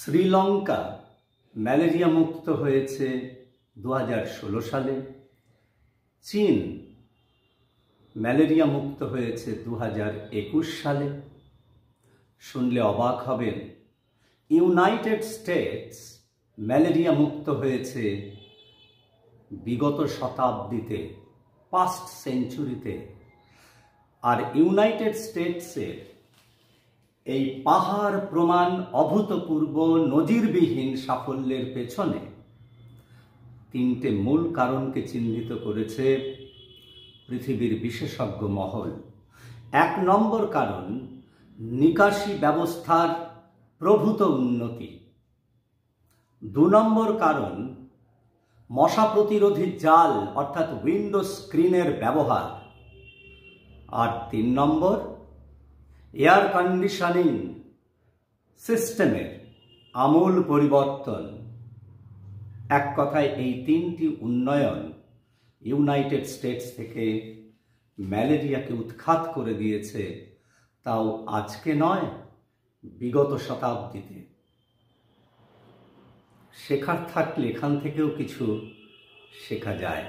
Sri Lanka malaria মুক্ত হয়েছে 2016 সালে। চীন ম্যালেরিয়া মুক্ত হয়েছে 2021 সালে। শুনলে অবাক হবেন, ইউনাইটেড স্টেটস ম্যালেরিয়া মুক্ত হয়েছে বিগত শতাব্দীতে, পাস্ট সেঞ্চুরিতে। আর ইউনাইটেড স্টেটসের এই পাহাড় প্রমাণ অভূতপূর্ব নজিরবিহীন সাফল্যের পেছনে তিনটে মূল কারণকে চিহ্নিত করেছে পৃথিবীর বিশেষজ্ঞ মহল। 1 নম্বর কারণ, নিকাশি ব্যবস্থার প্রভূত উন্নতি। 2 নম্বর কারণ, মশা প্রতিরোধী জাল অর্থাৎ উইন্ডো স্ক্রিনের ব্যবহার। আর 3 নম্বর, এয়ার কন্ডিশনিং সিস্টেমের আমূল পরিবর্তন। এক কথায় এই 3টি উন্নয়ন ইউনাইটেড স্টেটস থেকে ম্যালেরিয়াকে উৎখাত করে দিয়েছে, তাও আজকে নয়, বিগত শতাব্দীতে। শেখার থাকলে এখান থেকেও কিছু শেখা যায়।